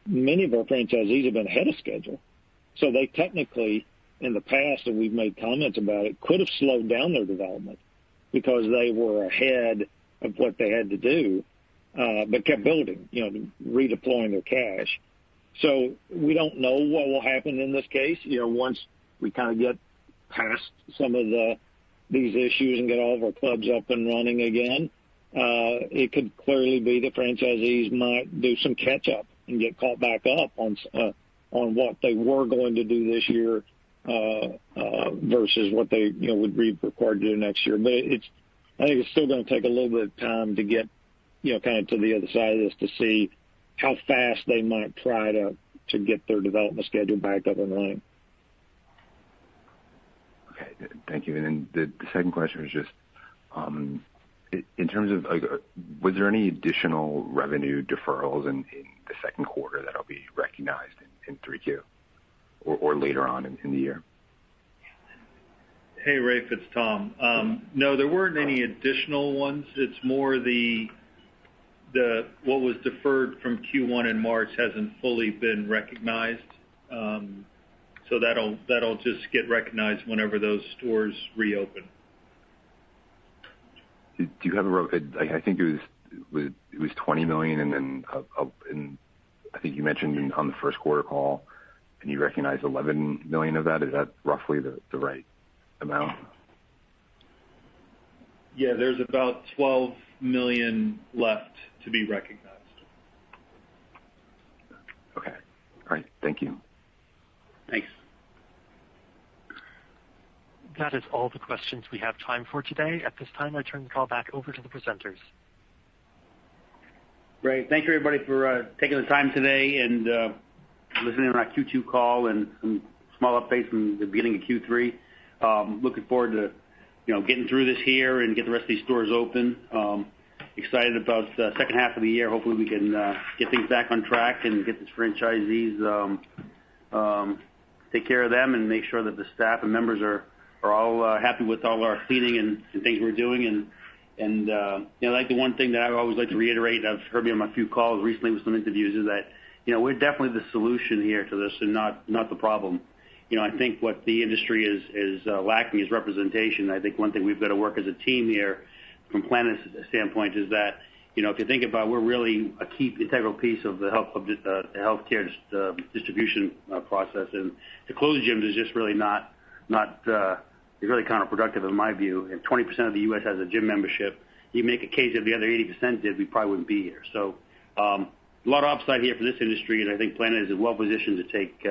Many of our franchisees have been ahead of schedule. So they technically, in the past, and we've made comments about it, could have slowed down their development because they were ahead of what they had to do, but kept building, redeploying their cash. So we don't know what will happen in this case. Once we kind of get past some of these issues and get all of our clubs up and running again, it could clearly be that franchisees might do some catch up and get caught back up on what they were going to do this year versus what they would be required to do next year. But I think it's still going to take a little bit of time to get kind of to the other side of this to see how fast they might try to get their development schedule back up and running. Okay, thank you. And then the second question was just in terms of was there any additional revenue deferrals in the second quarter that'll be recognized in 3Q or later on in the year? Hey, Rafe, it's Tom. No, there weren't any additional ones. It's more what was deferred from Q1 in March hasn't fully been recognized. So that'll just get recognized whenever those stores reopen. Do you have I think it was $20 million, and then I think you mentioned on the first quarter call, and you recognized $11 million of that. Is that roughly the right amount? Yeah, there's about $12 million left to be recognized. Okay. All right. Thank you. Thanks. That is all the questions we have time for today. At this time, I turn the call back over to the presenters. Great. Thank you, everybody, for taking the time today and listening to our Q2 call and some small updates from the beginning of Q3. Looking forward to getting through this here and get the rest of these stores open. Excited about the second half of the year. Hopefully we can get things back on track and get these franchisees, take care of them and make sure that the staff and members are all happy with all our cleaning and things we're doing. And like the one thing that I always like to reiterate, I've heard me on my few calls recently with some interviews, is that we're definitely the solution here to this and not the problem. I think what the industry is lacking is representation. I think one thing we've got to work as a team here from Planet's standpoint is that, if you think about it, we're really a key integral piece of the healthcare distribution process. And to close gyms is just really not is really counterproductive in my view. If 20% of the U.S. has a gym membership, you make a case if the other 80% did, we probably wouldn't be here. So a lot of upside here for this industry, and I think Planet is well positioned to take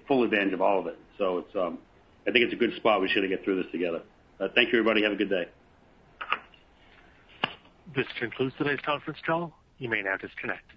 full advantage of all of it. So it's I think it's a good spot. We should get through this together. Thank you, everybody. Have a good day. This concludes today's conference call. You may now disconnect.